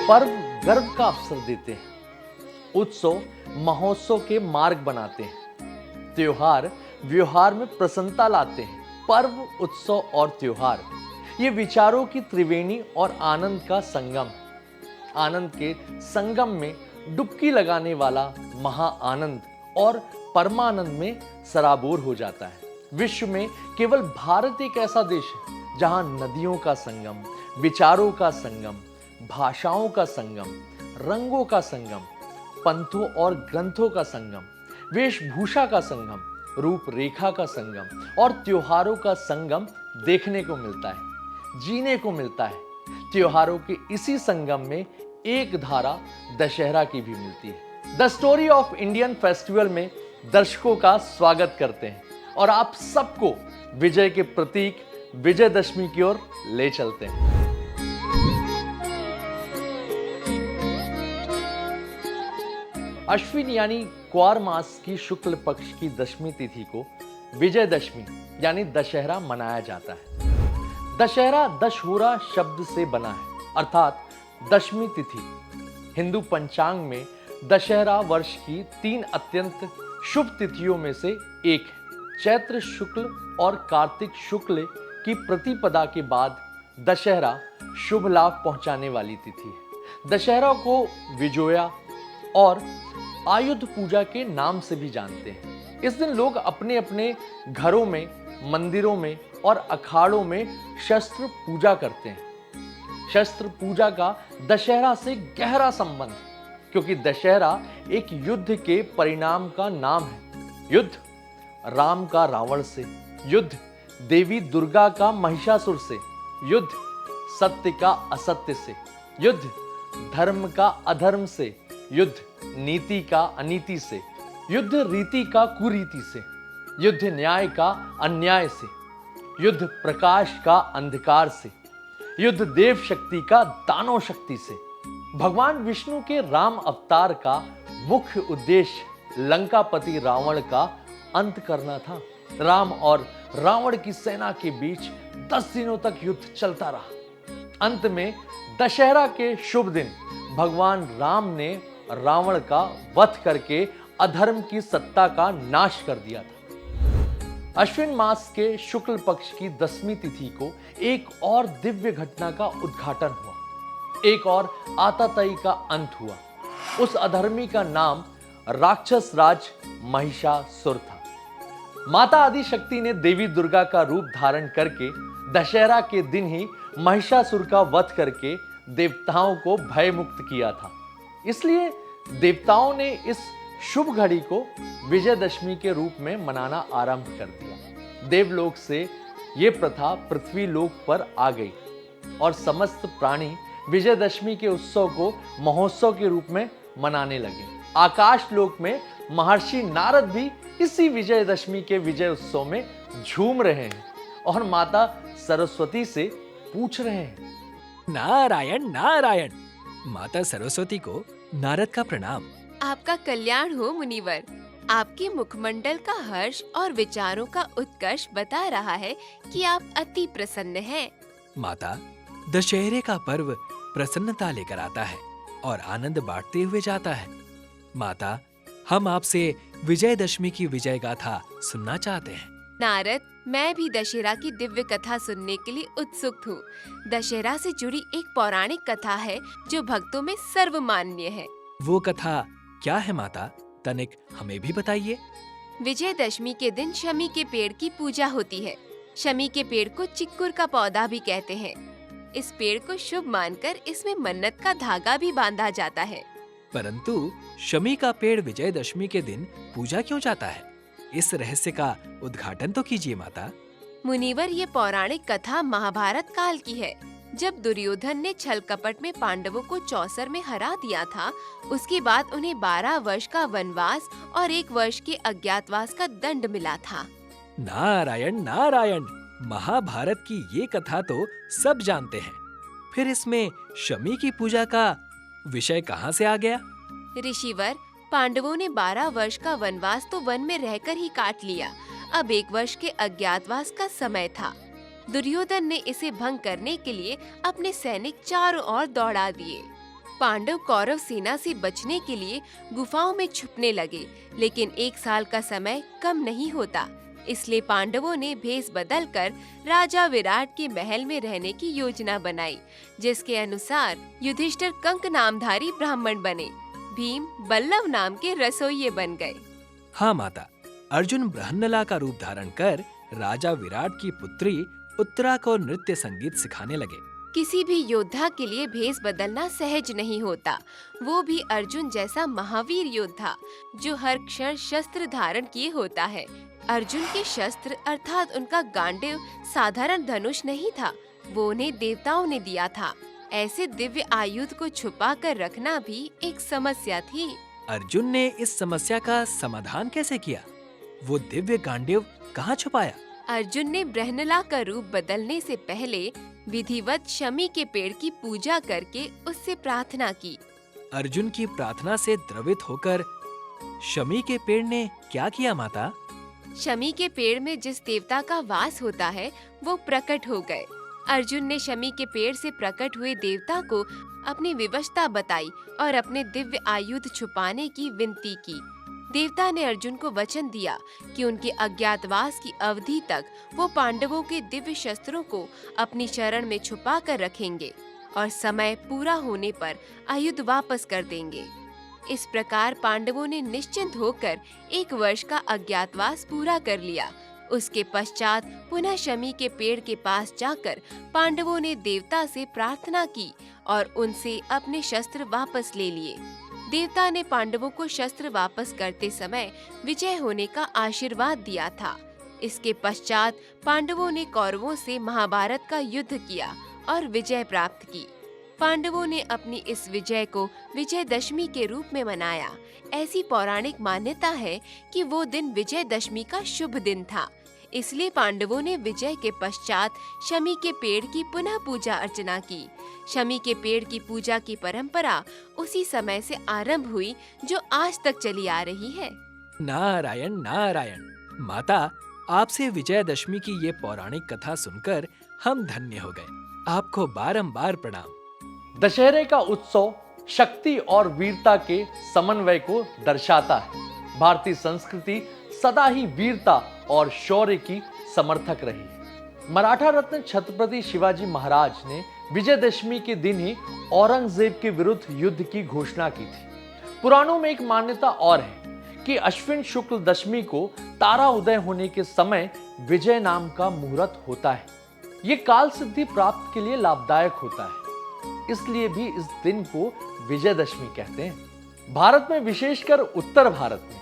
पर्व गर्व का अवसर देते हैं, उत्सव महोत्सव के मार्ग बनाते हैं, त्योहार व्यवहार में प्रसन्नता लाते हैं। पर्व, उत्सव और त्योहार ये विचारों की त्रिवेणी और आनंद का संगम है। आनंद के संगम में डुबकी लगाने वाला महा आनंद और परमानंद में सराबोर हो जाता है। विश्व में केवल भारत एक ऐसा देश है जहां नदियों का संगम, विचारों का संगम, भाषाओं का संगम, रंगों का संगम, पंथों और ग्रंथों का संगम, वेशभूषा का संगम, रूपरेखा का संगम और त्योहारों का संगम देखने को मिलता है, जीने को मिलता है। त्योहारों के इसी संगम में एक धारा दशहरा की भी मिलती है। The story of Indian festival में दर्शकों का स्वागत करते हैं और आप सबको विजय के प्रतीक विजयदशमी की ओर ले चलते हैं। अश्विन यानी क्वार मास की शुक्ल पक्ष की दशमी तिथि को विजयदशमी यानी दशहरा मनाया जाता है। दशहरा दशहूरा शब्द से बना है, अर्थात दशमी तिथि। हिंदू पंचांग में दशहरा वर्ष की 3 अत्यंत शुभ तिथियों में से एक है। चैत्र शुक्ल और कार्तिक शुक्ल की प्रतिपदा के बाद दशहरा शुभ लाभ पहुंचाने वाली तिथि है। दशहरा को विजोया और आयुध पूजा के नाम से भी जानते हैं। इस दिन लोग अपने अपने घरों में, मंदिरों में और अखाड़ों में शस्त्र पूजा करते हैं। शस्त्र पूजा का दशहरा से गहरा संबंध है, क्योंकि दशहरा एक युद्ध के परिणाम का नाम है। युद्ध राम का रावण से, युद्ध देवी दुर्गा का महिषासुर से, युद्ध सत्य का असत्य से, युद्ध धर्म का अधर्म से, युद्ध नीति का अनीति से, युद्ध रीति का कुरीति से, युद्ध न्याय का अन्याय से, युद्ध प्रकाश का अंधकार से, युद्ध देव शक्ति का दानव शक्ति से। भगवान विष्णु के राम अवतार का मुख्य उद्देश्य लंकापति रावण का अंत करना था। राम और रावण की सेना के बीच 10 दिनों तक युद्ध चलता रहा। अंत में दशहरा के शुभ दिन भगवान राम ने रावण का वध करके अधर्म की सत्ता का नाश कर दिया था। अश्विन मास के शुक्ल पक्ष की दशमी तिथि को एक और दिव्य घटना का उद्घाटन हुआ, एक और आताताई का अंत हुआ। उस अधर्मी का नाम राक्षस राज महिषासुर था। माता आदि शक्ति ने देवी दुर्गा का रूप धारण करके दशहरा के दिन ही महिषासुर का वध करके देवताओं को भयमुक्त किया था। इसलिए देवताओं ने इस शुभ घड़ी को विजयदशमी के रूप में मनाना आरंभ कर दिया। देवलोक से यह प्रथा पृथ्वी लोक पर आ गई और समस्त प्राणी विजयदशमी के उत्सव को महोत्सव के रूप में मनाने लगे। आकाश लोक में महर्षि नारद भी इसी विजयदशमी के विजय उत्सव में झूम रहे हैं और माता सरस्वती से पूछ रहे हैं, नारायण नारायण। माता सरस्वती को नारद का प्रणाम। आपका कल्याण हो मुनिवर। आपके मुखमंडल का हर्ष और विचारों का उत्कर्ष बता रहा है कि आप अति प्रसन्न हैं। माता, दशहरे का पर्व प्रसन्नता लेकर आता है और आनंद बांटते हुए जाता है। माता, हम आपसे विजयदशमी की विजय गाथा सुनना चाहते हैं। नारद, मैं भी दशहरा की दिव्य कथा सुनने के लिए उत्सुक हूँ। दशहरा से जुड़ी एक पौराणिक कथा है जो भक्तों में सर्वमान्य है। वो कथा क्या है माता? तनिक हमें भी बताइए। विजयदशमी के दिन शमी के पेड़ की पूजा होती है। शमी के पेड़ को चिक्कुर का पौधा भी कहते हैं। इस पेड़ को शुभ मानकर इसमें मन्नत का धागा भी बांधा जाता है। परंतु शमी का पेड़ विजयदशमी के दिन पूजा क्यों जाता है? इस रहस्य का उद्घाटन तो कीजिए माता। मुनिवर, ये पौराणिक कथा महाभारत काल की है। जब दुर्योधन ने छल कपट में पांडवों को चौसर में हरा दिया था, उसके बाद उन्हें 12 वर्ष का वनवास और 1 वर्ष के अज्ञातवास का दंड मिला था। नारायण नारायण। महाभारत की ये कथा तो सब जानते हैं, फिर इसमें शमी की पूजा का विषय कहाँ से आ गया? ऋषिवर, पांडवों ने 12 वर्ष का वनवास तो वन में रहकर ही काट लिया। अब 1 वर्ष के अज्ञातवास का समय था। दुर्योधन ने इसे भंग करने के लिए अपने सैनिक चारों ओर दौड़ा दिए। पांडव कौरव सेना से बचने के लिए गुफाओं में छुपने लगे, लेकिन 1 साल का समय कम नहीं होता। इसलिए पांडवों ने भेष बदलकर राजा विराट के महल में रहने की योजना बनाई, जिसके अनुसार युधिष्ठिर कंक नामधारी ब्राह्मण बने, भीम बल्लव नाम के रसोइये बन गए। हाँ माता, अर्जुन बृहन्नला का रूप धारण कर राजा विराट की पुत्री उत्तरा को नृत्य संगीत सिखाने लगे। किसी भी योद्धा के लिए भेष बदलना सहज नहीं होता, वो भी अर्जुन जैसा महावीर योद्धा जो हर क्षण शस्त्र धारण किए होता है। अर्जुन के शस्त्र अर्थात उनका गांडीव साधारण धनुष नहीं था, वो उन्हें देवताओं ने दिया था। ऐसे दिव्य आयुध को छुपा कर रखना भी एक समस्या थी। अर्जुन ने इस समस्या का समाधान कैसे किया? वो दिव्य गांडीव कहाँ छुपाया? अर्जुन ने बृहन्नला का रूप बदलने से पहले विधिवत शमी के पेड़ की पूजा करके उससे प्रार्थना की। अर्जुन की प्रार्थना से द्रवित होकर शमी के पेड़ ने क्या किया माता? शमी के पेड़ में जिस देवता का वास होता है वो प्रकट हो गए। अर्जुन ने शमी के पेड़ से प्रकट हुए देवता को अपनी विवशता बताई और अपने दिव्य आयुध छुपाने की विनती की। देवता ने अर्जुन को वचन दिया कि उनके अज्ञातवास की अवधि तक वो पांडवों के दिव्य शस्त्रों को अपनी शरण में छुपा कर रखेंगे और समय पूरा होने पर आयुध वापस कर देंगे। इस प्रकार पांडवों ने निश्चिंत होकर 1 वर्ष का अज्ञातवास पूरा कर लिया। उसके पश्चात पुनः शमी के पेड़ के पास जाकर पांडवों ने देवता से प्रार्थना की और उनसे अपने शस्त्र वापस ले लिए। देवता ने पांडवों को शस्त्र वापस करते समय विजय होने का आशीर्वाद दिया था। इसके पश्चात पांडवों ने कौरवों से महाभारत का युद्ध किया और विजय प्राप्त की। पांडवों ने अपनी इस विजय को विजयदशमी के रूप में मनाया। ऐसी पौराणिक मान्यता है कि वो दिन विजयदशमी का शुभ दिन था। इसलिए पांडवों ने विजय के पश्चात शमी के पेड़ की पुनः पूजा अर्चना की। शमी के पेड़ की पूजा की परंपरा उसी समय से आरंभ हुई जो आज तक चली आ रही है। नारायण नारायण। माता, आपसे विजयदशमी की ये पौराणिक कथा सुनकर हम धन्य हो गए। आपको बारंबार प्रणाम। दशहरे का उत्सव शक्ति और वीरता के समन्वय को दर्शाता है। भारतीय संस्कृति सदा ही वीरता और शौर्य की समर्थक रही है। मराठा रत्न छत्रपति शिवाजी महाराज ने विजयदशमी के दिन ही औरंगजेब के विरुद्ध युद्ध की घोषणा की थी। पुराणों में एक मान्यता और है कि अश्विन शुक्ल दशमी को तारा उदय होने के समय विजय नाम का मुहूर्त होता है। ये काल सिद्धि प्राप्त के लिए लाभदायक होता है, इसलिए भी इस दिन को विजयदशमी कहते हैं। भारत में, विशेषकर उत्तर भारत में,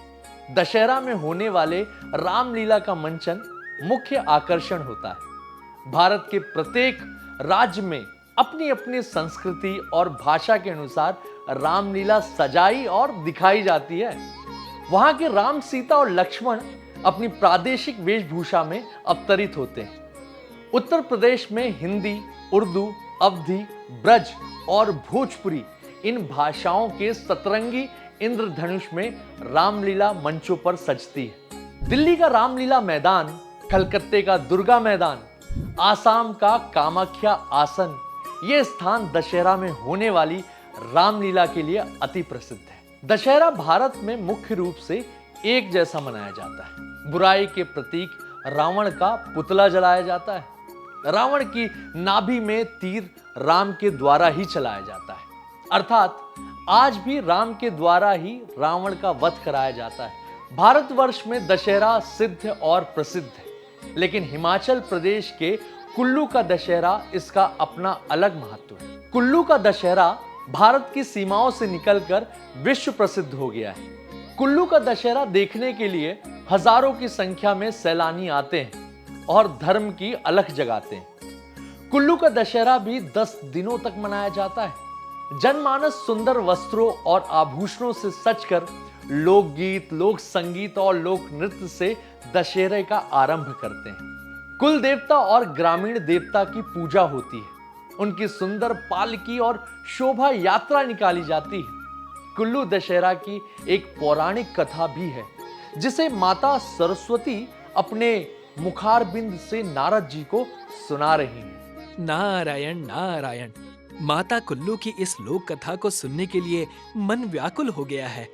दशहरा में होने वाले रामलीला का मंचन मुख्य आकर्षण होता है। भारत के प्रत्येक राज्य में अपनी अपनी संस्कृति और भाषा के अनुसार रामलीला सजाई और दिखाई जाती है। वहां के राम, सीता और लक्ष्मण अपनी प्रादेशिक वेशभूषा में अवतरित होते हैं। उत्तर प्रदेश में हिंदी, उर्दू, अवधी, ब्रज और भोजपुरी इन भाषाओं के सतरंगी इंद्रधनुष में रामलीला मंचों पर सजती है। दिल्ली का रामलीला मैदान, कलकत्ते का दुर्गा मैदान, आसाम का कामाख्या आसन, ये स्थान दशहरा में होने वाली रामलीला के लिए अति प्रसिद्ध है। दशहरा भारत में मुख्य रूप से एक जैसा मनाया जाता है। बुराई के प्रतीक रावण का पुतला जलाया जाता है। रावण की नाभि में तीर राम के द्वारा ही चलाया जाता है, अर्थात आज भी राम के द्वारा ही रावण का वध कराया जाता है। भारतवर्ष में दशहरा सिद्ध और प्रसिद्ध है, लेकिन हिमाचल प्रदेश के कुल्लू का दशहरा इसका अपना अलग महत्व है। कुल्लू का दशहरा भारत की सीमाओं से निकलकर विश्व प्रसिद्ध हो गया है। कुल्लू का दशहरा देखने के लिए हजारों की संख्या में सैलानी आते हैं और धर्म की अलख जगाते हैं। कुल्लू का दशहरा भी 10 दिनों तक मनाया जाता है। जनमानस सुंदर वस्त्रों और आभूषणों से सजकर लोकगीत, लोक संगीत और लोक नृत्य से दशहरे का आरंभ करते हैं। कुल देवता और ग्रामीण देवता की पूजा होती है। उनकी सुंदर पालकी और शोभा यात्रा निकाली जाती है। कुल्लू दशहरा की एक पौराणिक कथा भी है, जिसे माता सरस्वती अपने मुखारबिंद से नारद जी को सुना रही हैं। नारायण नारायण। माता कुल्लू की इस लोक कथा को सुनने के लिए मन व्याकुल हो गया है।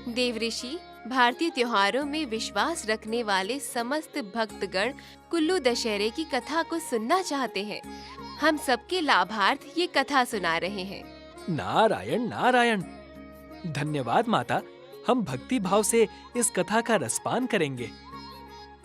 देवऋषि, भारतीय त्योहारों में विश्वास रखने वाले समस्त भक्तगण कुल्लू दशहरे की कथा को सुनना चाहते हैं। हम सबके लाभार्थ ये कथा सुना रहे हैं। नारायण नारायण। धन्यवाद माता, हम भक्ति भाव से इस कथा का रसपान करेंगे।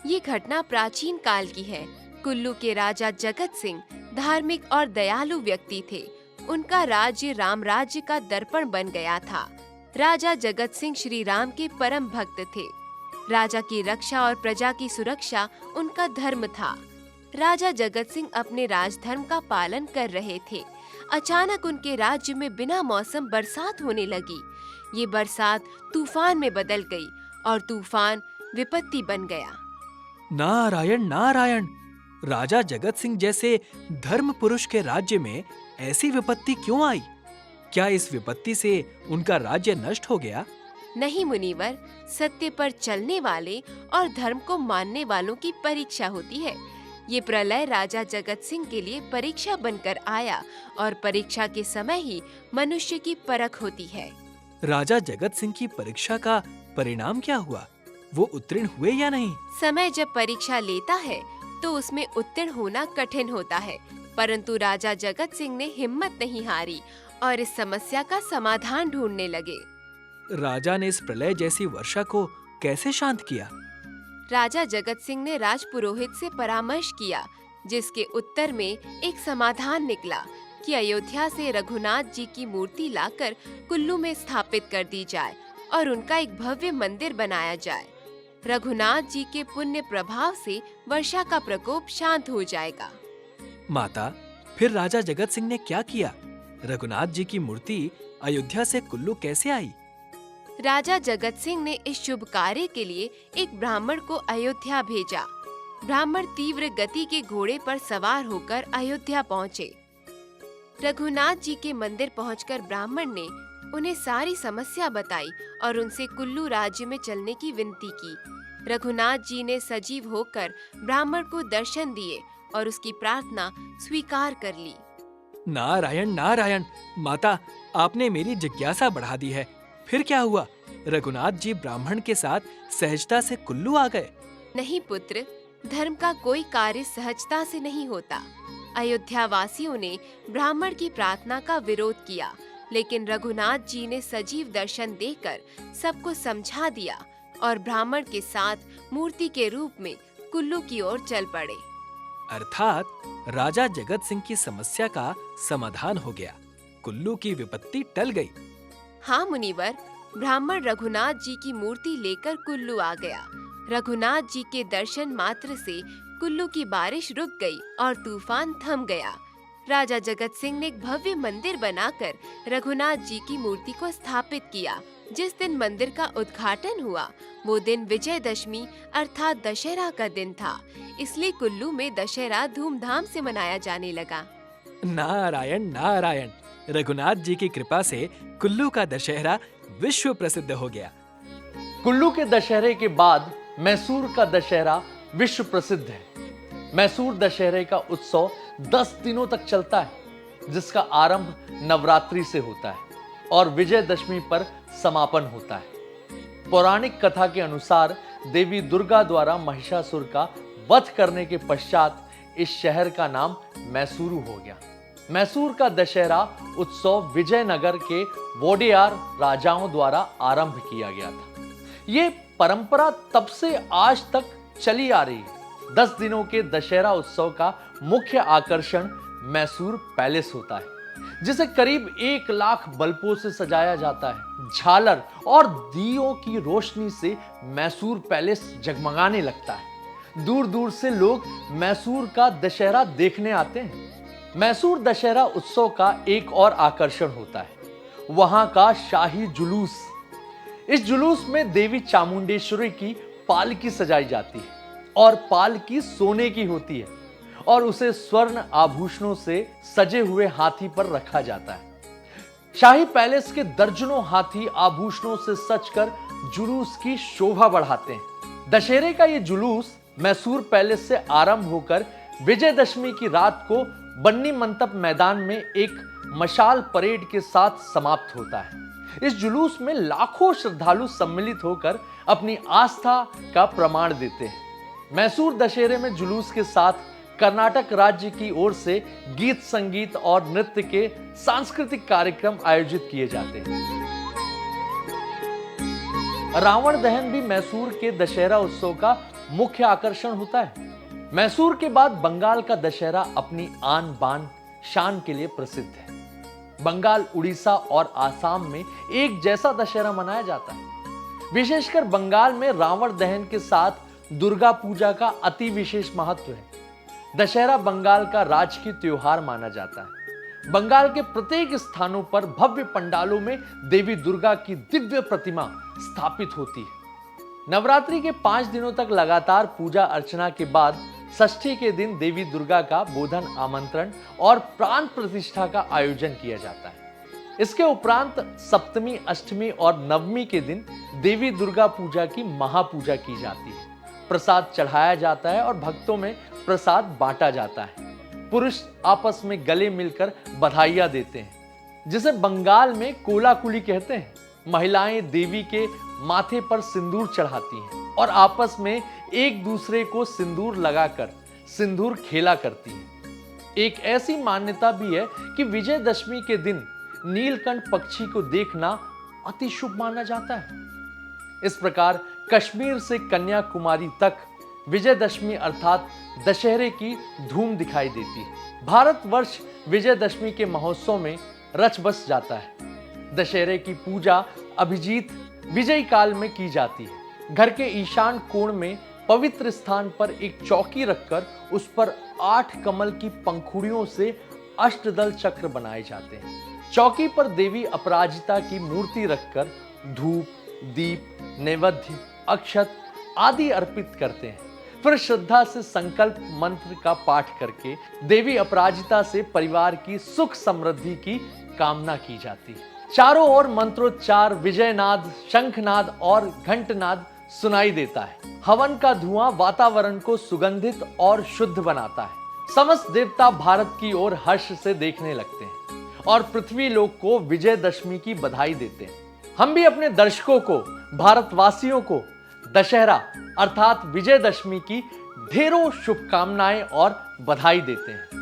ये घटना प्राचीन काल की है। कुल्लू के राजा जगत सिंह धार्मिक और दयालु व्यक्ति थे। उनका राज्य राम राज्य का दर्पण बन गया था। राजा जगत सिंह श्री राम के परम भक्त थे। राजा की रक्षा और प्रजा की सुरक्षा उनका धर्म था। राजा जगत सिंह अपने राजधर्म का पालन कर रहे थे। अचानक उनके राज्य में बिना मौसम बरसात होने लगी। ये बरसात तूफान में बदल गई और तूफान विपत्ति बन गया। नारायण नारायण। राजा जगत सिंह जैसे धर्म पुरुष के राज्य में ऐसी विपत्ति क्यों आई? क्या इस विपत्ति से उनका राज्य नष्ट हो गया? नहीं मुनिवर, सत्य पर चलने वाले और धर्म को मानने वालों की परीक्षा होती है। ये प्रलय राजा जगत सिंह के लिए परीक्षा बनकर आया और परीक्षा के समय ही मनुष्य की परख होती है। राजा जगत सिंह की परीक्षा का परिणाम क्या हुआ? वो उत्तीर्ण हुए या नहीं? समय जब परीक्षा लेता है तो उसमें उत्तीर्ण होना कठिन होता है, परंतु राजा जगत सिंह ने हिम्मत नहीं हारी और इस समस्या का समाधान ढूंढने लगे। राजा ने इस प्रलय जैसी वर्षा को कैसे शांत किया? राजा जगत सिंह ने राजपुरोहित से परामर्श किया, जिसके उत्तर में एक समाधान निकला कि अयोध्या से रघुनाथ जी की मूर्ति लाकर कुल्लू में स्थापित कर दी जाए और उनका एक भव्य मंदिर बनाया जाए। रघुनाथ जी के पुण्य प्रभाव से वर्षा का प्रकोप शांत हो जाएगा। माता, फिर राजा जगत सिंह ने क्या किया? रघुनाथ जी की मूर्ति अयोध्या से कुल्लू कैसे आई? राजा जगत सिंह ने इस शुभ कार्य के लिए एक ब्राह्मण को अयोध्या भेजा। ब्राह्मण तीव्र गति के घोड़े पर सवार होकर अयोध्या पहुँचे। रघुनाथ जी के मंदिर पहुंचकर ब्राह्मण ने उन्हें सारी समस्या बताई और उनसे कुल्लू राज्य में चलने की विनती की। रघुनाथ जी ने सजीव होकर ब्राह्मण को दर्शन दिए और उसकी प्रार्थना स्वीकार कर ली। नारायण नारायण। माता, आपने मेरी जिज्ञासा बढ़ा दी है। फिर क्या हुआ? रघुनाथ जी ब्राह्मण के साथ सहजता से कुल्लू आ गए? नहीं पुत्र, धर्म का कोई कार्य सहजता से नहीं होता। अयोध्या वासियों ने ब्राह्मण की प्रार्थना का विरोध किया, लेकिन रघुनाथ जी ने सजीव दर्शन देकर सबको समझा दिया और ब्राह्मण के साथ मूर्ति के रूप में कुल्लू की ओर चल पड़े। अर्थात राजा जगत सिंह की समस्या का समाधान हो गया, कुल्लू की विपत्ति टल गई। हाँ मुनिवर, ब्राह्मण रघुनाथ जी की मूर्ति लेकर कुल्लू आ गया। रघुनाथ जी के दर्शन मात्र से कुल्लू की बारिश रुक गई और तूफान थम गया। राजा जगत सिंह ने एक भव्य मंदिर बनाकर रघुनाथ जी की मूर्ति को स्थापित किया। जिस दिन मंदिर का उद्घाटन हुआ वो दिन विजयदशमी अर्थात दशहरा का दिन था, इसलिए कुल्लू में दशहरा धूमधाम से मनाया जाने लगा। नारायण नारायण। रघुनाथ जी की कृपा से कुल्लू का दशहरा विश्व प्रसिद्ध हो गया। कुल्लू के दशहरे के बाद मैसूर का दशहरा विश्व प्रसिद्ध है। मैसूर दशहरे का उत्सव 10 दिनों तक चलता है, जिसका आरंभ नवरात्रि से होता है और विजयदशमी पर समापन होता है। पौराणिक कथा के अनुसार देवी दुर्गा द्वारा महिषासुर का वध करने के पश्चात इस शहर का नाम मैसूरू हो गया। मैसूर का दशहरा उत्सव विजयनगर के वोडेयार राजाओं द्वारा आरंभ किया गया था। ये परंपरा तब से आज तक चली आ रही है। 10 दिनों के दशहरा उत्सव का मुख्य आकर्षण मैसूर पैलेस होता है, जिसे करीब 1 लाख बल्बों से सजाया जाता है। झालर और दियों की रोशनी से मैसूर पैलेस जगमगाने लगता है। दूर दूर से लोग मैसूर का दशहरा देखने आते हैं। मैसूर दशहरा उत्सव का एक और आकर्षण होता है वहां का शाही जुलूस। इस जुलूस में देवी चामुंडेश्वरी की पालकी सजाई जाती है और पालकी सोने की होती है और उसे स्वर्ण आभूषणों से सजे हुए हाथी पर रखा जाता है। शाही पैलेस के दर्जनों हाथी आभूषणों से सजकर जुलूस की शोभा बढ़ाते हैं। दशहरे का ये जुलूस मैसूर पैलेस से आरंभ होकर विजयदशमी की रात को बन्नी मंतप मैदान में एक मशाल परेड के साथ समाप्त होता है। इस जुलूस में लाखों श्रद्धालु सम्मिलित होकर अपनी आस्था का प्रमाण देते हैं। मैसूर दशहरे में जुलूस के साथ कर्नाटक राज्य की ओर से गीत संगीत और नृत्य के सांस्कृतिक कार्यक्रम आयोजित किए जाते हैं। रावण दहन भी मैसूर के दशहरा उत्सव का मुख्य आकर्षण होता है। मैसूर के बाद बंगाल का दशहरा अपनी आन बान शान के लिए प्रसिद्ध है। बंगाल, उड़ीसा और आसाम में एक जैसा दशहरा मनाया जाता है। विशेषकर बंगाल में रावण दहन के साथ दुर्गा पूजा का अति विशेष महत्व है। दशहरा बंगाल का राजकीय त्योहार माना जाता है। बंगाल के प्रत्येक स्थानों पर भव्य पंडालों में देवी दुर्गा की दिव्य प्रतिमा स्थापित होती है। नवरात्रि के 5 दिनों तक लगातार पूजा अर्चना के बाद षष्ठी के दिन देवी दुर्गा का बोधन, आमंत्रण और प्राण प्रतिष्ठा का आयोजन किया जाता है। इसके उपरांत सप्तमी, अष्टमी और नवमी के दिन देवी दुर्गा पूजा की महापूजा की जाती है। प्रसाद चढ़ाया जाता है और भक्तों में प्रसाद बांटा जाता है। पुरुष आपस में गले मिलकर बधाइयां देते हैं, जिसे बंगाल में कोलाकुली कहते हैं। महिलाएं देवी के माथे पर सिंदूर चढ़ाती हैं और आपस में एक दूसरे को सिंदूर लगाकर सिंदूर खेला करती हैं। एक ऐसी मान्यता भी है कि विजयदशमी के दिन नीलकंठ पक्षी को देखना अति शुभ माना जाता है। इस प्रकार कश्मीर से कन्याकुमारी तक विजयदशमी अर्थात दशहरे की धूम दिखाई देती है। भारतवर्ष विजयदशमी के महोत्सव में रच बस जाता है। दशहरे की पूजा अभिजीत विजय काल में की जाती है। घर के ईशान कोण में पवित्र स्थान पर एक चौकी रखकर उस पर 8 कमल की पंखुड़ियों से अष्टदल चक्र बनाए जाते हैं। चौकी पर देवी अपराजिता की मूर्ति रखकर धूप, दीप, नैवेद्य, अक्षत आदि अर्पित करते हैं। फिर श्रद्धा से संकल्प मंत्र का पाठ करके देवी अपराजिता से परिवार की सुख समृद्धि की कामना की जाती है। चारों ओर मंत्रोच्चार, विजयनाद, शंखनाद और घंटनाद सुनाई देता है। हवन का धुआं वातावरण को सुगंधित और शुद्ध बनाता है। समस्त देवता भारत की ओर हर्ष से देखने लगते हैं और पृथ्वी लोक को विजयदशमी की बधाई देते हैं। हम भी अपने दर्शकों को, भारतवासियों को दशहरा अर्थात विजयदशमी की ढेरों शुभकामनाएं और बधाई देते हैं।